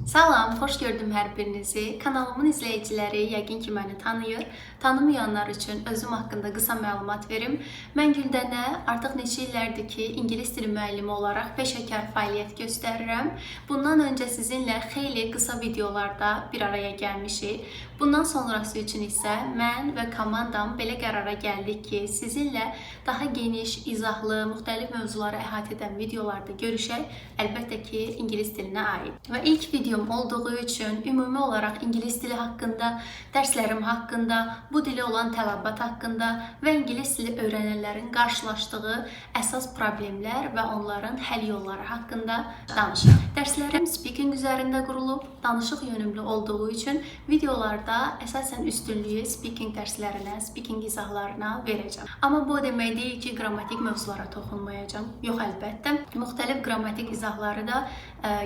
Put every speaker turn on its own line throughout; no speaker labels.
Salam, xoş gördüm hər birinizi. Kanalımın izləyiciləri yəqin ki, məni tanıyır. Tanımayanlar üçün özüm haqqında qısa məlumat verim. Mən Güldənə artıq neçə illərdir ki, ingilis dili müəllimi olaraq peşəkar fəaliyyət göstərirəm. Bundan öncə sizinlə xeyli qısa videolarda bir araya gəlmişik. Bundan sonrası üçün isə mən və komandam belə qərara gəldik ki, sizinlə daha geniş, izahlı, müxtəlif mövzuları əhatə edən videolarda görüşək. Əlbəttə ki, ingilis dilinə aid. Və ilk videom olduğu üçün ümumi olaraq ingilis dili haqqında, dərslərim haqqında, bu dilə olan tələbat haqqında və ingilis dili öyrənənlərin qarşılaşdığı əsas problemlər və onların həll yolları haqqında danışıram. Dərslərim speaking üzərində qurulub, danışıq yönümlü olduğu üçün videolarda əsasən üstünlüyü speaking dərslərinə, speaking izahlarına verəcəm. Amma bu demək deyil ki, qrammatik mövzulara toxunmayacağam. Yox, əlbəttə. Müxtəlif qrammatik izahları da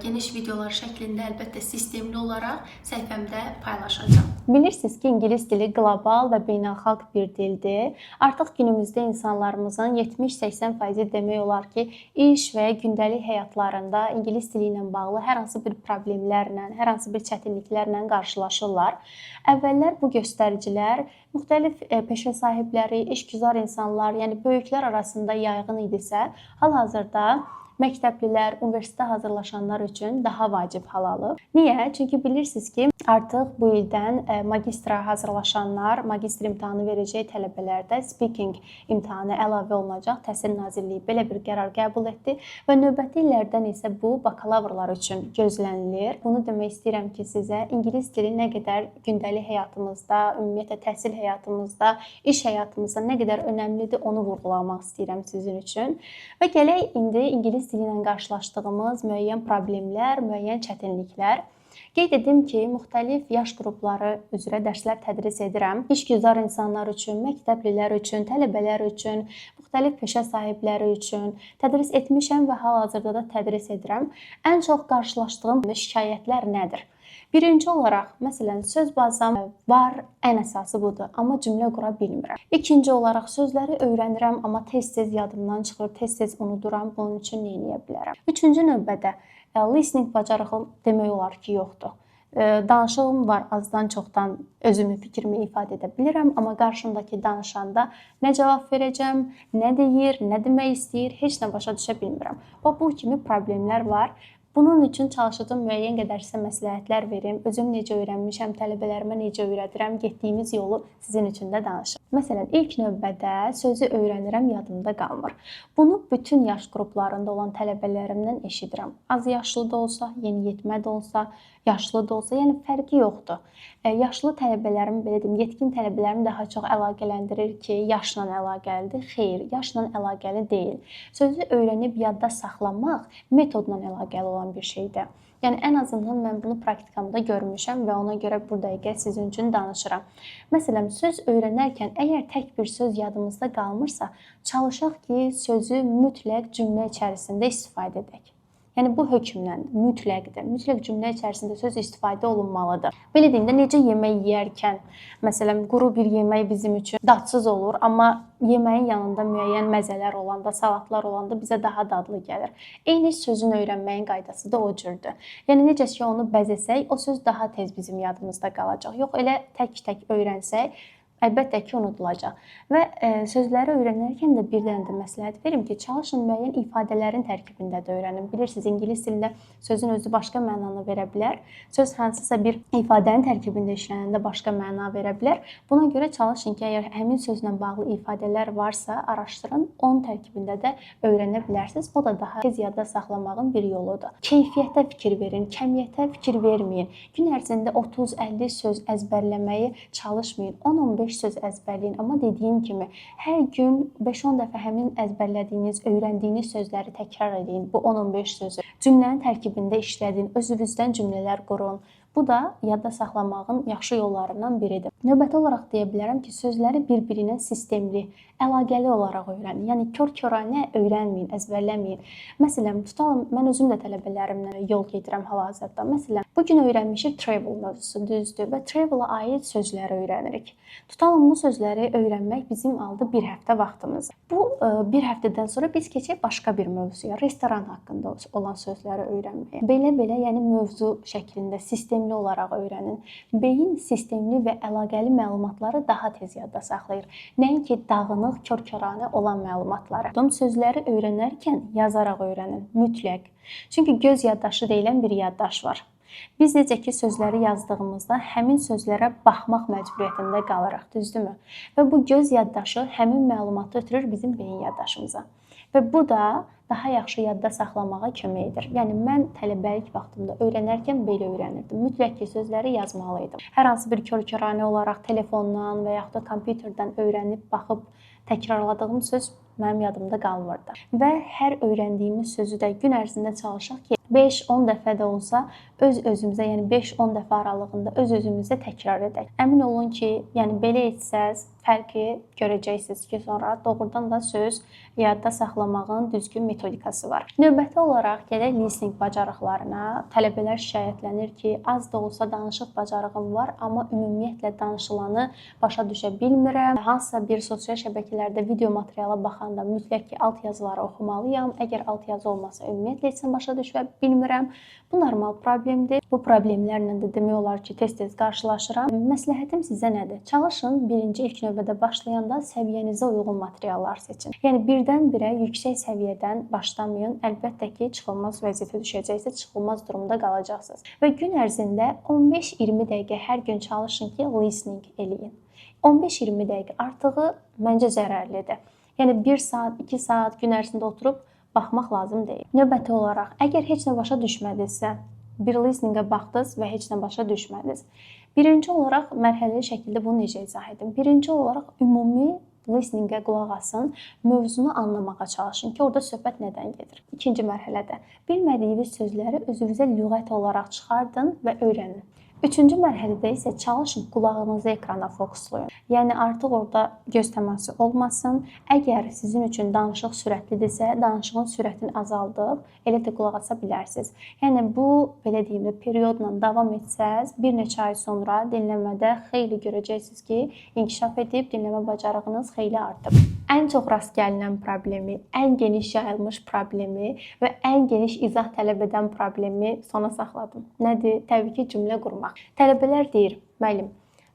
geniş videolar şəklində əlbəttə sistemli olaraq səhifəmdə paylaşacağam.
Bilirsiniz ki, ingilis dili qlobal və beynəlxalq bir dildir. Artıq günümüzdə insanlarımızın 70-80% demək olar ki, iş və ya gündəlik həyatlarında ingilis dili ilə bağlı hər hansı bir problemlərlə, hər hansı bir çətinliklərlə qarşılaşırlar. Əvvəllər bu göstəricilər müxtəlif peşə sahibləri, işgüzar insanlar, yəni böyüklər arasında yayğın idisə, hal-hazırda məktəblilər, universitetə hazırlaşanlar üçün daha vacib hal alıb. Niyə? Çünki bilirsiniz ki, artıq bu ildən magistra hazırlaşanlar, magistr imtahanı verəcək tələbələrdə speaking imtahanı əlavə olunacaq. Təhsil Nazirliyi belə bir qərar qəbul etdi və növbəti illərdən isə bu bakalavrlar üçün gözlənilir. Bunu demək istəyirəm ki, sizə ingilis dili nə qədər gündəlik həyatımızda, ümumiyyətlə təhsil həyatımızda, iş həyatımızda nə qədər önəmlidir, onu vurğulamaq istəyirəm sizin üçün. Və gələk indi ingilis dili ilə qarşılaşdığımız müəyyən problemlər, müəyyən çətinliklər. Qeyd edim ki, müxtəlif yaş qrupları üzrə dərslər tədris edirəm. İşgüzar insanlar üçün, məktəblilər üçün, tələbələr üçün, müxtəlif peşə sahibləri üçün tədris etmişəm və hal-hazırda da tədris edirəm. Ən çox qarşılaşdığım şikayətlər nədir? Birinci olaraq, məsələn, söz bazam var, ən əsası budur, amma cümlə qura bilmirəm. İkinci olaraq, sözləri öyrənirəm, amma tez-tez yadımdan çıxır, tez-tez unuduram, bunun üçün nə edə bilərəm? Üçüncü növbədə, listening bacarığım demək olar ki, yoxdur. Danışığım var, azdan çoxdan özümün fikrimi ifadə edə bilirəm, amma qarşımdakı danışanda nə cavab verəcəm, nə deyir, nə demək istəyir, heç nə başa düşə bilmirəm. Və bu kimi problemlər var. Bunun üçün çalışacağım müəyyən qədər sizə məsləhətlər verim. Özüm necə öyrənmişəm, tələbələrimə necə öyrədirəm, getdiyimiz yolu sizin üçün də danışım. Məsələn, ilk növbədə sözü öyrənirəm, yadımda qalmır. Bunu bütün yaş qruplarında olan tələbələrimdən eşidirəm. Az yaşlı da olsa, yeniyetmə də olsa, yaşlı da olsa, yəni fərqi yoxdur. Yaşlı tələbələrim, belə deyim, yetkin tələbələrim daha çox əlaqələndirir ki, yaşla əlaqəlidir. Xeyr, yaşla əlaqəli deyil. Sözü öyrənib yadda saxlamaq metodla əlaqəli olan bir şeydir. Yəni ən azından mən bunu praktikamda görmüşəm və ona görə bu dəqiqə sizin üçün danışıram. Məsələn, söz öyrənərkən əgər tək bir söz yadımızda qalmırsa, çalışaq ki, sözü mütləq cümlə içərisində istifadə edək. Yəni bu hökmləndir, mütləqdir. Mütləq cümlə içərisində söz istifadə olunmalıdır. Belə deyim də, necə yemək yeyərkən, məsələn, quru bir yemək bizim üçün dadsız olur, amma yeməyin yanında müəyyən məzələr olanda, salatlar olanda bizə daha dadlı gəlir. Eyni sözün öyrənməyin qaydası da o cürdür. Yəni necə ki onu bəzəsək, o söz daha tez bizim yadımızda qalacaq. Yox, elə tək-tək öyrənsək, əlbəttə ki, unudulacaq. Və sözləri öyrənərkən də bir dənə də məsləhət verim ki, çalışın müəyyən ifadələrin tərkibində də öyrənin. Bilirsiniz, ingilis dilində sözün özü başqa mənanı verə bilər. Söz hansısa bir ifadənin tərkibində işlənəndə başqa məna verə bilər. Buna görə çalışın ki, əgər həmin sözlə bağlı ifadələr varsa, araşdırın, onun tərkibində də öyrənə bilərsiniz. O da daha tez yadda saxlamağın bir yoludur. Keyfiyyətə fikir verin, kəmiyyətə fikir verməyin. Gün ərzində 30-50 söz əzbərləməyi çalışmayın. 10-15 söz əzbərləyin, amma dediyim kimi hər gün 5-10 dəfə həmin əzbərlədiyiniz, öyrəndiyiniz sözləri təkrar edin. Bu 10-15 sözü cümlənin tərkibində işlədin, özünüzdən cümlələr qurun. Bu da yadda saxlamağın yaxşı yollarından biridir. Növbəti olaraq deyə bilərəm ki, sözləri bir-birinə sistemli, əlaqəli olaraq öyrənin. Yəni kör-kəranə öyrənməyin, əzbərləməyin. Məsələn, tutalım mən özüm də tələbələrimlə yol gedirəm hal-hazırda. Məsələn, bu gün öyrənmişik travel mövzusu, düzdür və travel-a aid sözləri öyrənirik. Tutalım bu sözləri öyrənmək bizim aldı 1 həftə vaxtımız. Bu 1 həftədən sonra biz keçək başqa bir mövzuya, restoran haqqında olan sözləri öyrənməyə. Belə-belə, yəni mövzu şəklində sistemli olaraq öyrənin. Beyin sistemli və əlaqəli məlumatları daha tez yadda saxlayır. Nəinki dağınıq, kör-kəranə olan məlumatları. Sözləri öyrənərkən yazaraq öyrənin, mütləq. Çünki göz yaddaşı deyilən bir yaddaş var. Biz necə ki sözləri yazdığımızda həmin sözlərə baxmaq məcburiyyətində qalırıq, düzdürmü? Və bu göz yaddaşı həmin məlumatı ötürür bizim beyin yaddaşımıza. Və bu da daha yaxşı yadda saxlamağa kömək edir. Yəni mən tələbəlik vaxtımda öyrənərkən belə öyrənirdim. Mütləq ki sözləri yazmalıydım. Hər hansı bir kör-kəranə olaraq telefondan və yaxud da kompüterdən öyrənib baxıb təkrarladığım söz mənim yadımda qalmırdı. Və hər öyrəndiyimiz sözü də gün ərzində çalışaq ki 5-10 dəfə də olsa öz-özümüzə, yəni 5-10 dəfə aralığında öz-özümüzə təkrar edək. Əmin olun ki, yəni belə etsəz fərqi görəcəksiniz ki, sonra doğrudan da söz yadda saxlamağın düzgün metodikası var. Növbəti olaraq gələk listening bacarıqlarına. Tələbələr şikayətlənir ki, az da olsa danışıq bacarığım var, amma ümumiyyətlə danışılanı başa düşə bilmirəm. Hansısa bir sosial şəbəkələrdə video materiala baxanda mütləq ki, alt yazıları oxumalıyam. Əgər alt yazı olmasa ümumiyyətlə heç başa düşə bilmirəm. Bu normal problemdir. Bu problemlərlə də demək olar ki, tez-tez qarşılaşıram. Məsləhətim sizə nədir? Çalışın birinci ilk növbədə başlayanda səviyyənizə uyğun materiallar seçin. Yəni birdən-birə yüksək səviyyədən başlamayın. Əlbəttə ki, çıxılmaz vəziyyətə düşəcəksiniz, çıxılmaz durumda qalacaqsınız. Və gün ərzində 15-20 dəqiqə hər gün çalışın ki, listening eləyin. 15-20 dəqiqə artığı məncə zərərlidir. Yəni 1 saat, 2 saat gün ərzində oturub baxmaq lazım deyil. Növbəti olaraq, əgər heç nə başa düşmədinizsə, bir listeningə baxdınız və heç nə başa düşmədiniz. Birinci olaraq mərhələli şəkildə bunu necə izah edin? Birinci olaraq ümumi listeningə qulaq asın, mövzunu anlamağa çalışın ki, orada söhbət nədən gedir. İkinci mərhələdə bilmədiyiniz sözləri özünüzə lüğət olaraq çıxardın və öyrənin. Üçüncü mərhələdə isə çalışın qulağınızı ekrana fokuslayın. Yəni artıq orada göz təması olmasın. Əgər sizin üçün danışıq sürətlidirsə, danışığın sürətini azaldıb elə də qulaq asa bilərsiniz. Yəni bu belə deyim də periodla davam etsəz, bir neçə ay sonra dinləmədə xeyli görəcəksiniz ki, inkişaf edib dinləmə bacarığınız xeyli artıb. Ən çox rast gəlinən problemi, ən geniş yayılmış problemi və ən geniş izah tələb edən problemi sona saxladım. Nədir? Təbii ki, cümlə qurmaq. Tələbələr deyir, müəllim,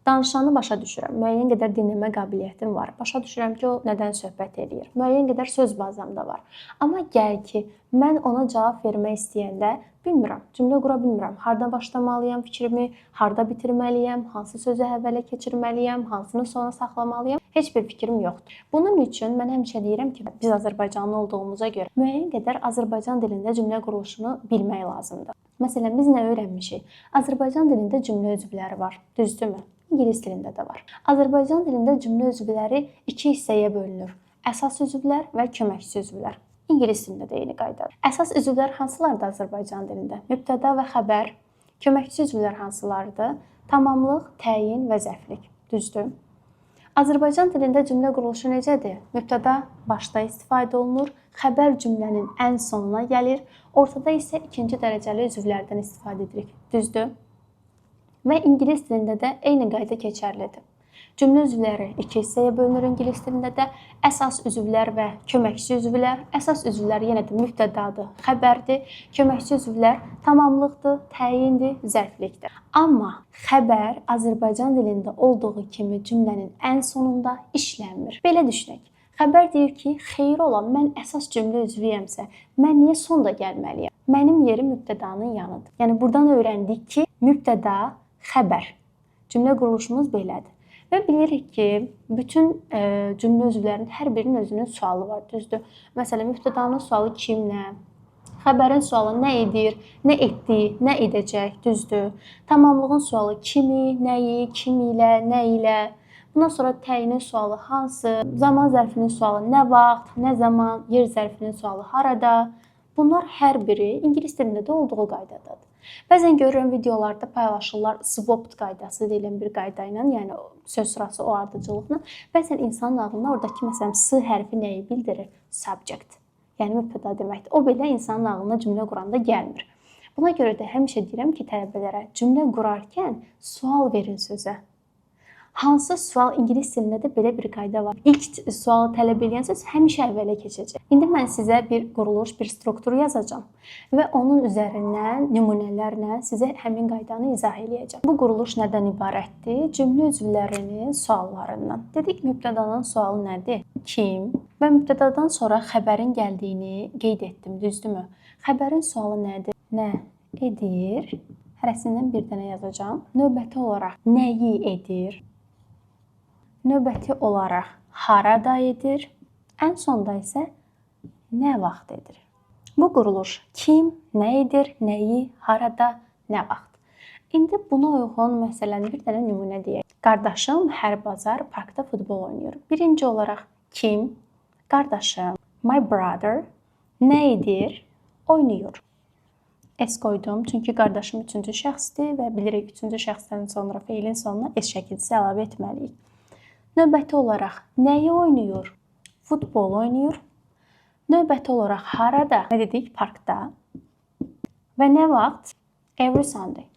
danışanı başa düşürəm, müəyyən qədər dinləmə qabiliyyətim var. Başa düşürəm ki, o nədən söhbət eləyir. Müəyyən qədər söz bazam da var. Amma gəl ki, mən ona cavab vermək istəyəndə bilmirəm, cümlə qura bilmirəm. Harda başlamalıyam fikrimi, harda bitirməliyəm, hansı sözü əvvələ keçirməliyəm, hansını sona saxlamalıyam? Heç bir fikrim yoxdur. Bunun üçün mən həmişə deyirəm ki, biz Azərbaycanlı olduğumuza görə müəyyən qədər Azərbaycan dilində cümlə quruluşunu bilmək lazımdır. Məsələn, biz nə öyrənmişik? Azərbaycan dilində cümlə üzvləri var, düzdürmü? İngilis dilində də var. Azərbaycan dilində cümlə üzvləri 2 hissəyə bölünür. Əsas üzvlər və köməkçi üzvlər. İngilis dilində də eyni qaydadır. Əsas üzvlər hansılardır Azərbaycan dilində? Mübtəda və xəbər. Köməkçi üzvlər hansılardır? Tamamlıq, təyin və zərflik. Düzdür? Azərbaycan dilində cümlə quruluşu necədir? Mübtəda başda istifadə olunur, xəbər cümlənin ən sonuna gəlir, ortada isə ikinci dərəcəli üzvlərdən istifadə edirik. Düzdür? Və ingilis dilində də eyni qayda keçərlidir. Cümlə üzvləri 2 hissəyə bölünür ingilis dilində də. Əsas üzvlər və köməkçi üzvlər. Əsas üzvlər yenə də mübtədadır, xəbərdir. Köməkçi üzvlər tamamlıqdır, təyindir, zərflikdir. Amma xəbər Azərbaycan dilində olduğu kimi cümlənin ən sonunda işlənmir. Belə düşünək. Xəbər deyir ki, xeyir olan mən əsas cümlə üzvüyəmsə, mən niyə sonda gəlməliyəm? Mənim yerim mübtədanın yanıdır. Yəni buradan öyrəndik ki, mübtəda, xəbər. Cümlə quruluşumuz belədir. Və bilirik ki, bütün cümlə üzvlərinin hər birinin özünün sualı var, düzdür? Məsələn, mübtədanın sualı kim, nə? Xəbərin sualı nə edir, nə etdi, nə edəcək, düzdür? Tamamlığın sualı kimi, nəyi, kim ilə, nə ilə? Bundan sonra təyinin sualı hansı? Zaman zərfinin sualı nə vaxt, nə zaman? Yer zərfinin sualı harada? Bunlar hər biri ingilis dilində də olduğu qaydadadır. Bəzən görürəm videolarda paylaşırlar swapped qaydası deyilən bir qayda ilə, yəni söz sırası o ardıcıllıqla. Bəzən insanın ağlına oradakı məsələn s hərfi nəyi bildirir? Subject. Yəni mübtəda deməkdir. O belə insanın ağlına cümlə quranda gəlmir. Buna görə də həmişə deyirəm ki, tələbələrə cümlə qurarkən sual verin sözə. Hansı sual ingilis dilində də belə bir qayda var. İlk sualı tələb edən söz həmişə əvvələ keçəcək. İndi mən sizə bir quruluş, bir struktur yazacağam və onun üzərindən nümunələrlə sizə həmin qaydanı izah edəcəm. Bu quruluş nədən ibarətdir? Cümlə üzvlərinin suallarından. Dedik mübtədanın sualı nədir? Kim? Və mübtədadan sonra xəbərin gəldiyini qeyd etdim, düzdürmü? Xəbərin sualı nədir? Nə edir? Hərəsindən bir dənə yazacağam. Növbəti olaraq nəyi edir? Növbəti olaraq harada edir? Ən sonda isə nə vaxt edir? Bu quruluş kim, nə edir, nəyi, harada, nə vaxt? İndi buna uyğun məsələn bir dənə nümunə deyək. Qardaşım hər bazar parkda futbol oynayır. Birinci olaraq kim? Qardaşım. My brother. Nə edir? Oynayır. S qoydum çünki qardaşım üçüncü şəxsdir və bilirik üçüncü şəxsdən sonra feilin sonuna S şəkilçisi əlavə etməliyik. Növbəti olaraq nəyi oynayır? Futbol oynayır. Növbəti olaraq harada? Nə dedik? Parkda. Və nə vaxt? Every Sunday.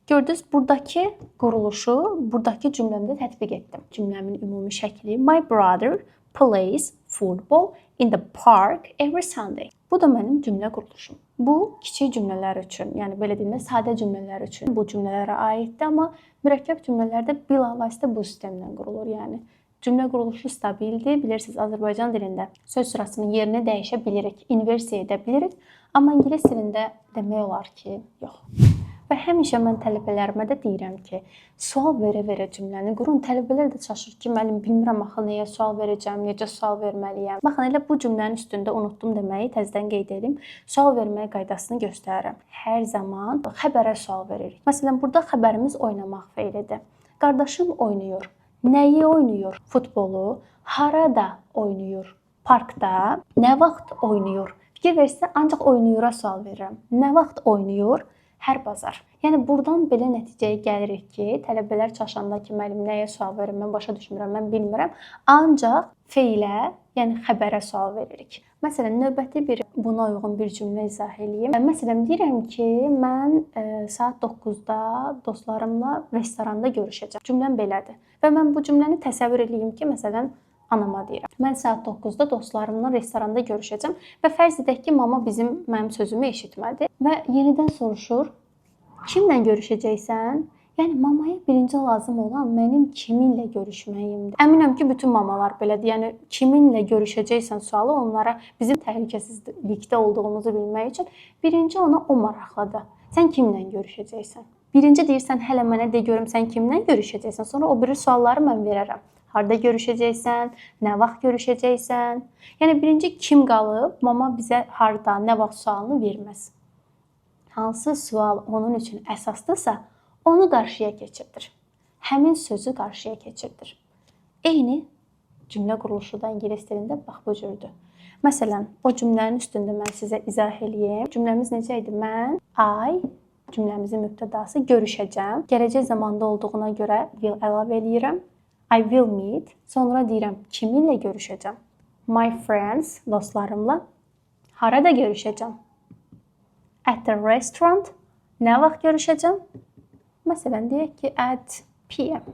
Gördünüz, buradakı quruluşu buradakı cümləmdə tətbiq etdim. Cümləmin ümumi şəkli My brother plays football in the park every Sunday. Bu da mənim cümlə quruluşum. Bu kiçik cümlələr üçün, yəni belə deyim də sadə cümlələr üçün bu cümlələrə aiddir, amma mürəkkəb cümlələrdə bilavasitə bu sistemlə qurulur. Yəni cümlə quruluşu stabildir. Bilirsiniz, Azərbaycan dilində söz sırasının yerini dəyişə bilirik, inversiya edə bilirik, amma ingilis dilində demək olar ki, yox. Və həmişə mən tələbələrimə də deyirəm ki, sual verə-verə cümləni qurun. Tələbələr də çaşır ki, müəllim bilmirəm axı nəyə sual verəcəm, necə sual verməliyəm. Baxın, elə bu cümlənin üstündə unutdum deməyi təzədən qeyd edim. Sual vermək qaydasını göstərirəm. Hər zaman xəbərə sual veririk. Məsələn, burada xəbərimiz oynamaq feilidir. Qardaşım oynayır. Nəyi oynayır? Futbolu. Harada oynayır? Parkda. Nə vaxt oynayır? Fikir versə, ancaq oynayıra sual verirəm. Nə vaxt oynayır? Hər bazar. Yəni buradan belə nəticəyə gəlirik ki, tələbələr çaşanda ki, müəllim nəyə sual verir, mən başa düşmürəm, mən bilmirəm. Ancaq feilə, yəni xəbərə sual veririk. Məsələn, növbəti bir buna uyğun bir cümlə izah edeyim. Məsələn, deyirəm ki, mən saat 9-da dostlarımla restoranda görüşəcəm. Cümləm belədir. Və mən bu cümləni təsəvvür edeyim ki, məsələn, anama deyirəm. Mən saat 9-da dostlarımla restoranda görüşəcəm və fərz edək ki, mama mənim sözümü eşitmədi və yenidən soruşur, kimlə görüşəcəksən? Yəni mamaya birinci lazım olan mənim kiminlə görüşməyimdir. Əminəm ki, bütün mamalar belədir. Yəni kiminlə görüşəcəksən sualı onlara bizim təhlükəsizlikdə olduğumuzu bilmək üçün birinci ona o maraqlıdır. Sən kimlə görüşəcəksən? Birinci deyirsən, hələ mənə de görüm sən kimlə görüşəcəksən. Sonra o biri sualları mən verərəm. Harda görüşəcəksən? Nə vaxt görüşəcəksən? Yəni birinci kim qalıb, mama bizə harda, nə vaxt sualını verməz. Hansı sual onun üçün əsasdırsa, onu qarşıya keçirdir. Həmin sözü qarşıya keçirdir. Eyni cümlə quruluşu da ingilis dilində bax bu cürdür. Məsələn, o cümlənin üstündə mən sizə izah eləyim. Cümləmiz necə idi? Mən, cümləmizin mübtədası görüşəcəm. Gələcək zamanda olduğuna görə will əlavə eləyirəm. I will meet. Sonra deyirəm, kiminlə görüşəcəm? My friends, dostlarımla. Harada görüşəcəm? At the restaurant. Nə vaxt görüşəcəm? Məsələn, deyək ki, at PM.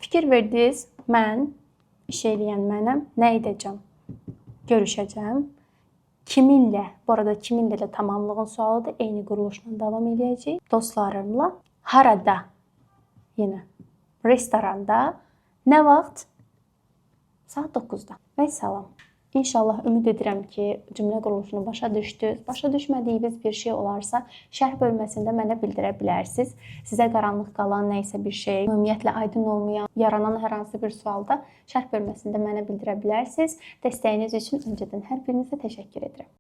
Fikir verdiniz, mən, iş eləyən mənəm, nə edəcəm? Görüşəcəm. Kiminlə? Bu arada kiminlə də tamamlığın sualıdır. Eyni quruluşla davam edəcəyik. Dostlarımla. Harada? Yenə. Restoranda. Nə vaxt? Saat 9-da. Və salam. İnşallah ümid edirəm ki, cümlə quruluşunu başa düşdünüz. Başa düşmədiyiniz bir şey olarsa, şərh bölməsində mənə bildirə bilərsiniz. Sizə qaranlıq qalan nə isə bir şey, ümumiyyətlə aydın olmayan, yaranan hər hansı bir sualda şərh bölməsində mənə bildirə bilərsiniz. Dəstəyiniz üçün öncədən hər birinizə təşəkkür edirəm.